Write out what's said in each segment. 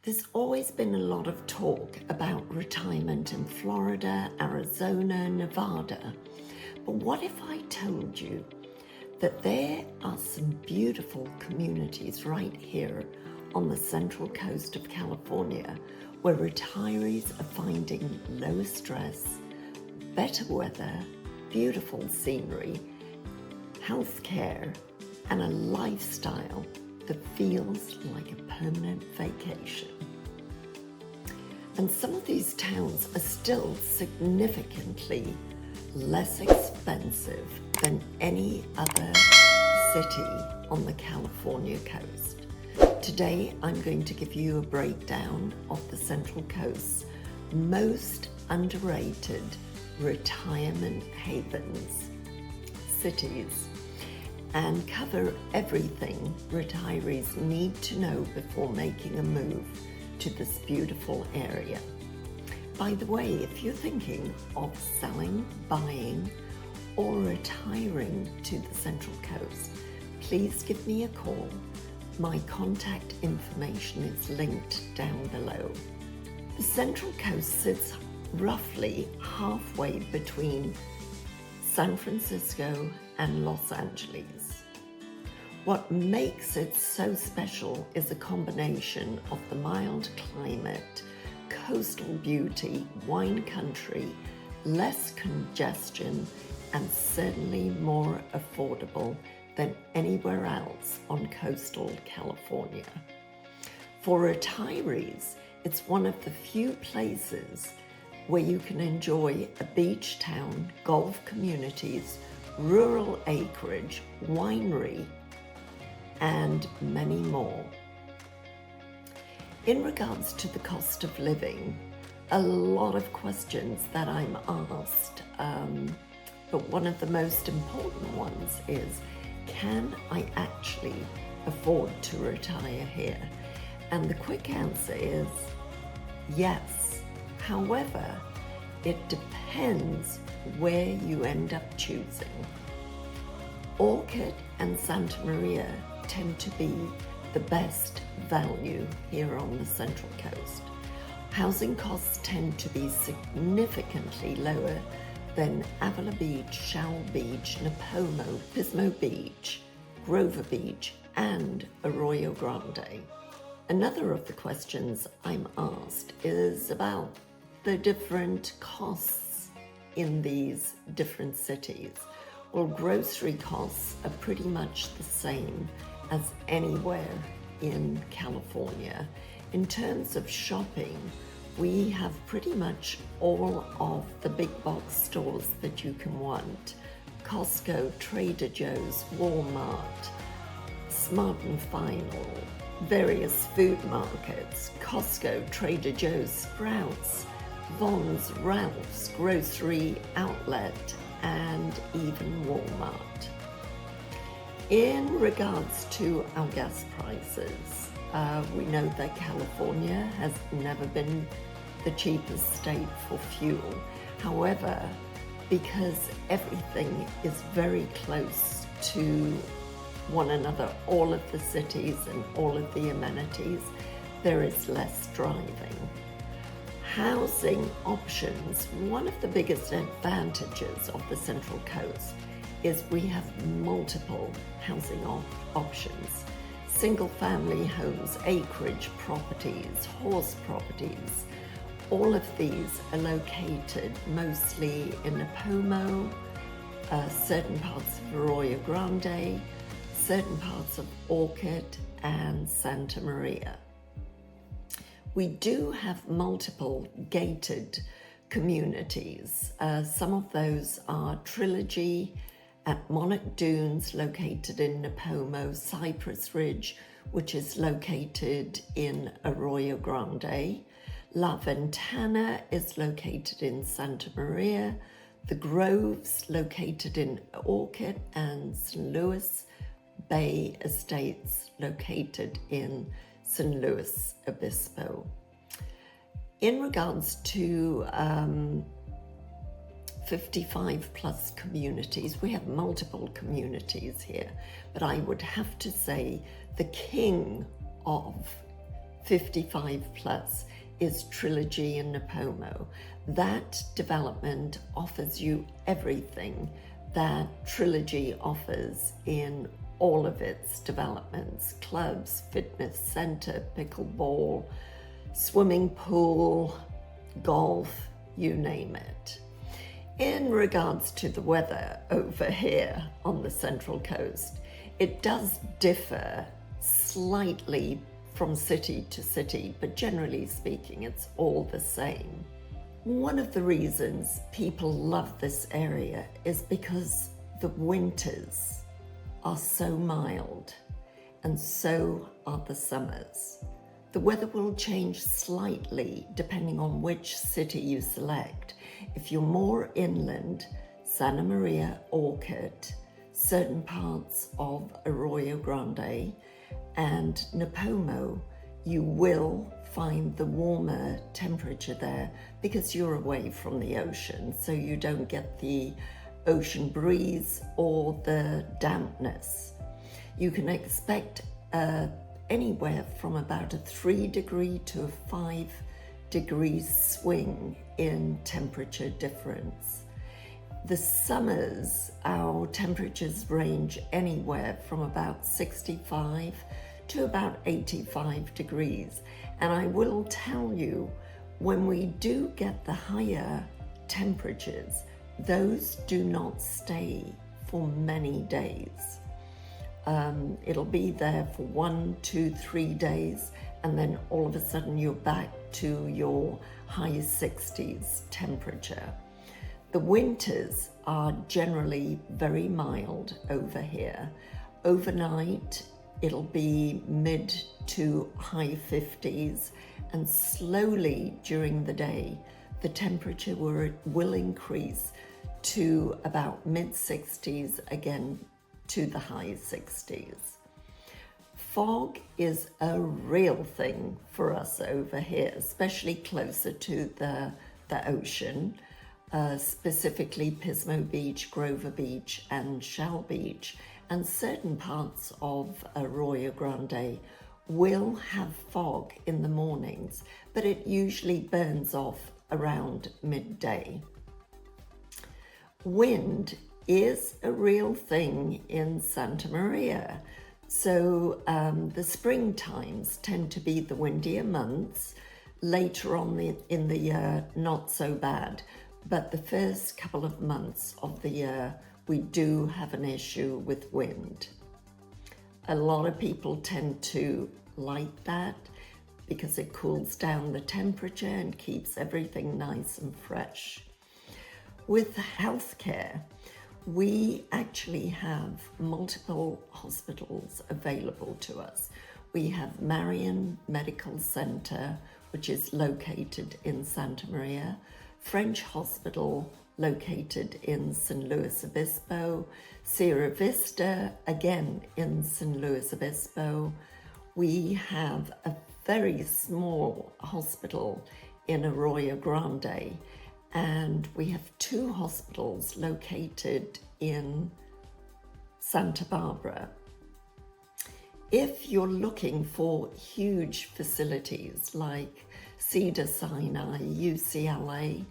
There's always been a lot of talk about retirement in Florida, Arizona, Nevada. But what if I told you that there are some beautiful communities right here on the central coast of California where retirees are finding lower stress, better weather, beautiful scenery, health care, and a lifestyle that feels like a permanent vacation. And some of these towns are still significantly less expensive than any other city on the California coast. Today, I'm going to give you a breakdown of the Central Coast's most underrated retirement havens, cities, and cover everything retirees need to know before making a move to this beautiful area. By the way, if you're thinking of selling, buying, or retiring to the Central Coast, please give me a call. My contact information is linked down below. The Central Coast sits roughly halfway between San Francisco and Los Angeles. What makes it so special is a combination of the mild climate, coastal beauty, wine country, less congestion, and certainly more affordable than anywhere else on coastal California. For retirees, it's one of the few places where you can enjoy a beach town, golf communities, rural acreage, winery, and many more. In regards to the cost of living, a lot of questions that I'm asked, but one of the most important ones is, can I actually afford to retire here? And the quick answer is yes. However, it depends where you end up choosing. Orcutt and Santa Maria tend to be the best value here on the Central Coast. Housing costs tend to be significantly lower than Avila Beach, Shell Beach, Napomo, Pismo Beach, Grover Beach, and Arroyo Grande. Another of the questions I'm asked is about the different costs in these different cities. Well, grocery costs are pretty much the same as anywhere in California. In terms of shopping, we have pretty much all of the big box stores that you can want. Costco, Trader Joe's, Walmart, Smart and Final, various food markets, Costco, Trader Joe's, Sprouts, Vons, Ralph's, Grocery Outlet, and even Walmart. In regards to our gas prices, we know that California has never been the cheapest state for fuel. However, because everything is very close to one another, all of the cities and all of the amenities, there is less driving. Housing options, one of the biggest advantages of the Central Coast is we have multiple housing options. Single-family homes, acreage properties, horse properties, all of these are located mostly in Napomo, certain parts of Arroyo Grande, certain parts of Orcutt, and Santa Maria. We do have multiple gated communities. Some of those are Trilogy at Monarch Dunes, located in Napomo, Cypress Ridge, which is located in Arroyo Grande. La Ventana is located in Santa Maria. The Groves, located in Orcutt, and St. Louis Bay Estates, located in St. Louis Obispo. In regards to 55 plus communities, we have multiple communities here, but I would have to say the king of 55 plus is Trilogy in Napomo. That development offers you everything that Trilogy offers in all of its developments: clubs, fitness center, pickleball, swimming pool, golf, you name it. In regards to the weather over here on the Central Coast, it does differ slightly from city to city, but generally speaking, it's all the same. One of the reasons people love this area is because the winters are so mild, and so are the summers. The weather will change slightly depending on which city you select. If you're more inland, Santa Maria, Orcutt, certain parts of Arroyo Grande, and Napomo, you will find the warmer temperature there because you're away from the ocean, so you don't get the ocean breeze or the dampness. You can expect anywhere from about a 3 degree to a 5 degree swing in temperature difference. The summers, our temperatures range anywhere from about 65 to about 85 degrees. And I will tell you, when we do get the higher temperatures, those do not stay for many days. It'll be there for 1, 2, 3 days, and then all of a sudden you're back to your high 60s temperature. The winters are generally very mild over here. Overnight, it'll be mid to high 50s, and slowly during the day, the temperature will increase to about mid 60s, again to the high 60s. Fog is a real thing for us over here, especially closer to the ocean. Specifically Pismo Beach, Grover Beach, and Shell Beach, and certain parts of Arroyo Grande will have fog in the mornings, but it usually burns off around midday. Wind is a real thing in Santa Maria. So the spring times tend to be the windier months. Later on in the year, not so bad. But the first couple of months of the year, we do have an issue with wind. A lot of people tend to like that because it cools down the temperature and keeps everything nice and fresh. With healthcare, we actually have multiple hospitals available to us. We have Marion Medical Center, which is located in Santa Maria, French Hospital located in San Luis Obispo, Sierra Vista, again in San Luis Obispo. We have a very small hospital in Arroyo Grande, and we have 2 hospitals located in Santa Barbara. If you're looking for huge facilities like Cedars-Sinai, UCLA,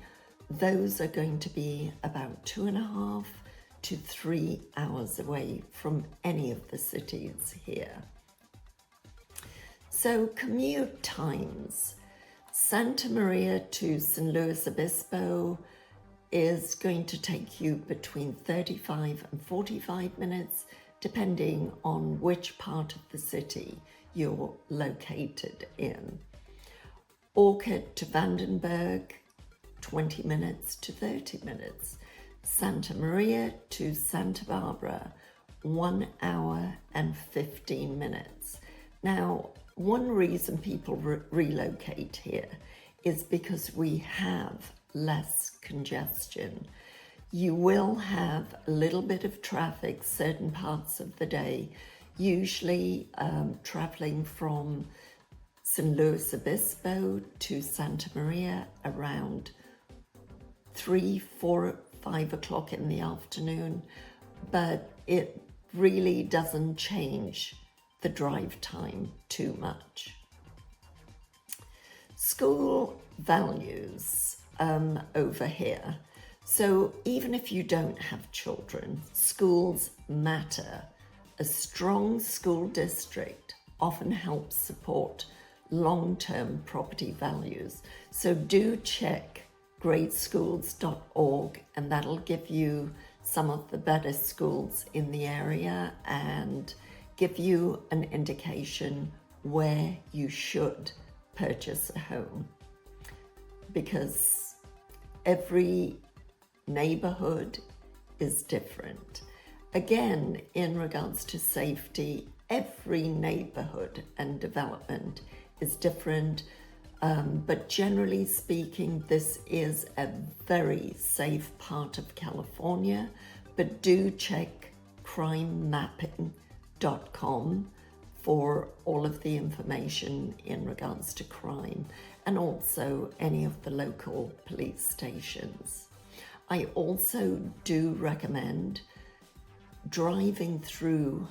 those are going to be about 2.5 to 3 hours away from any of the cities here. So commute times. Santa Maria to San Luis Obispo is going to take you between 35 and 45 minutes, depending on which part of the city you're located in. Orcutt to Vandenberg, 20 minutes to 30 minutes. Santa Maria to Santa Barbara, 1 hour and 15 minutes. Now, one reason people relocate here is because we have less congestion. You will have a little bit of traffic certain parts of the day, usually traveling from San Luis Obispo to Santa Maria around 3, 4, 5 o'clock in the afternoon, but it really doesn't change the drive time too much. School values over here. So even if you don't have children, schools matter. A strong school district often helps support long-term property values. So do check greatschools.org, and that'll give you some of the better schools in the area and give you an indication where you should purchase a home, because every neighborhood is different. Again, in regards to safety, every neighborhood and development is different, but generally speaking, this is a very safe part of California. But do check crimemapping.com for all of the information in regards to crime, and also any of the local police stations. I also do recommend driving through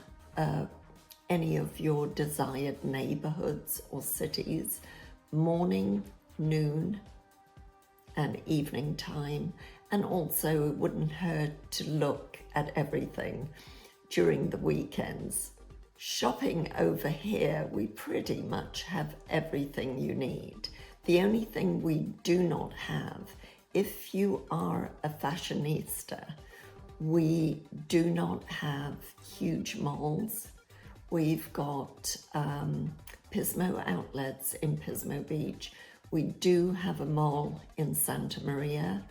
any of your desired neighborhoods or cities morning, noon, and evening time, and also it wouldn't hurt to look at everything during the weekends. Shopping over here, we pretty much have everything you need. The only thing we do not have, if you are a fashionista, we do not have huge malls. We've got Pismo outlets in Pismo Beach. We do have a mall in Santa Maria.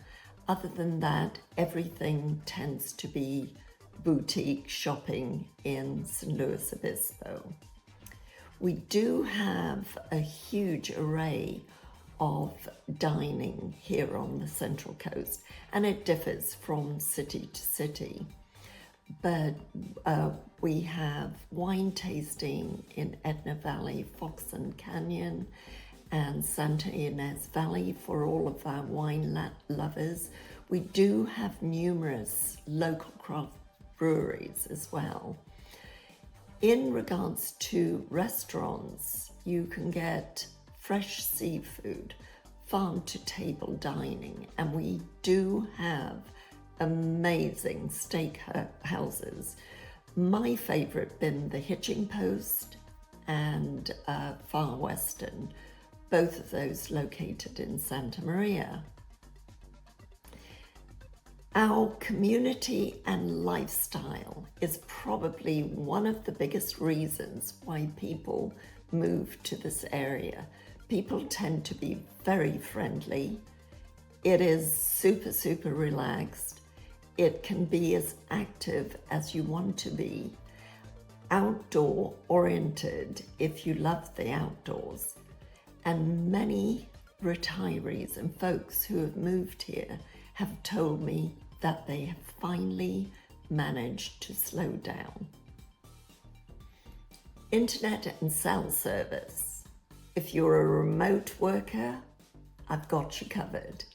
Other than that, everything tends to be boutique shopping in San Luis Obispo. We do have a huge array of dining here on the Central Coast, and it differs from city to city. But we have wine tasting in Etna Valley, Foxen Canyon, and Santa Ynez Valley for all of our wine lovers. We do have numerous local craft breweries as well. In regards to restaurants, you can get fresh seafood, farm-to-table dining, and we do have amazing steak houses. My favorite being the Hitching Post and Far Western, both of those located in Santa Maria. Our community and lifestyle is probably one of the biggest reasons why people move to this area. People tend to be very friendly. It is super, super relaxed. It can be as active as you want to be. Outdoor oriented if you love the outdoors. And many retirees and folks who have moved here have told me that they have finally managed to slow down. Internet and cell service. If you're a remote worker, I've got you covered.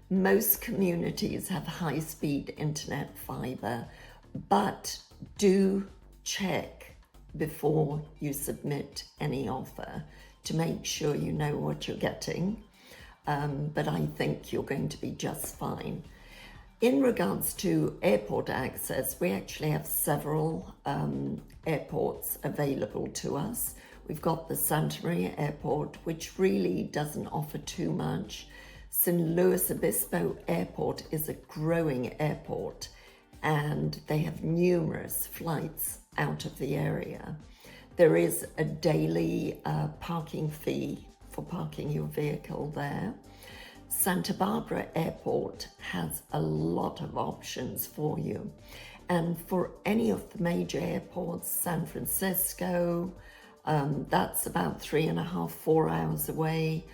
Most communities have high-speed internet fiber, but do check before you submit any offer to make sure you know what you're getting. But I think you're going to be just fine. In regards to airport access, we actually have several airports available to us. We've got the Santa Maria Airport, which really doesn't offer too much. San Luis Obispo Airport is a growing airport, and they have numerous flights out of the area. There is a daily parking fee for parking your vehicle there. Santa Barbara Airport has a lot of options for you. And for any of the major airports, San Francisco, that's about 3.5, 4 hours away.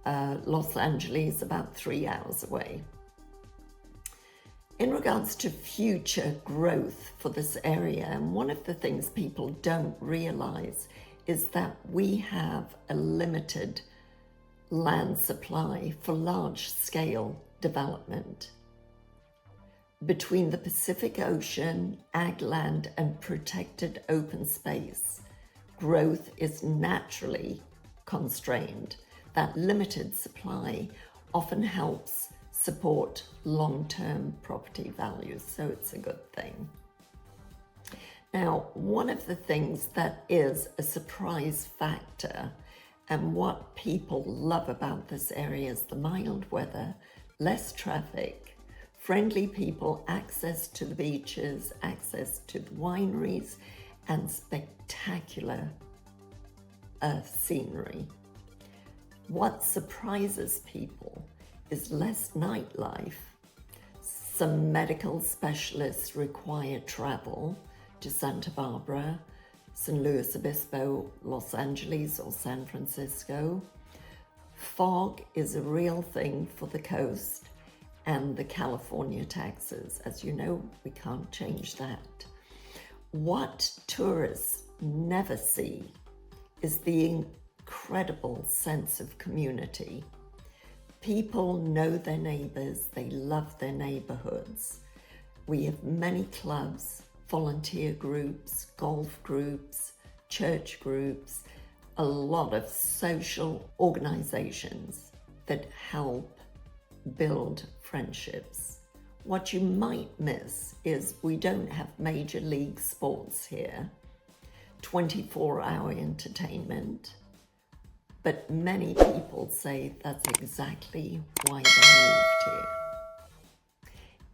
Los Angeles, about 3 hours away. In regards to future growth for this area, and one of the things people don't realize is that we have a limited land supply for large-scale development. Between the Pacific Ocean, ag land, and protected open space, growth is naturally constrained. that limited supply often helps support long-term property values, so it's a good thing. Now, one of the things that is a surprise factor and what people love about this area is the mild weather, less traffic, friendly people, access to the beaches, access to the wineries, and spectacular scenery. What surprises people is less nightlife. Some medical specialists require travel to Santa Barbara, San Luis Obispo, Los Angeles, or San Francisco. Fog is a real thing for the coast and the California taxes. As you know, we can't change that. What tourists never see is the incredible sense of community. People know their neighbors, they love their neighborhoods. We have many clubs, volunteer groups, golf groups, church groups, a lot of social organizations that help build friendships. What you might miss is we don't have major league sports here, 24-hour entertainment, but many people say that's exactly why they moved here.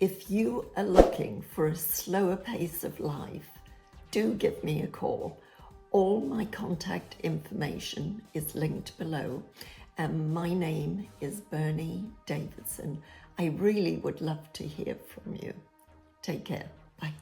If you are looking for a slower pace of life, do give me a call. All my contact information is linked below, and my name is Bernie Davidson. I really would love to hear from you. Take care. Bye.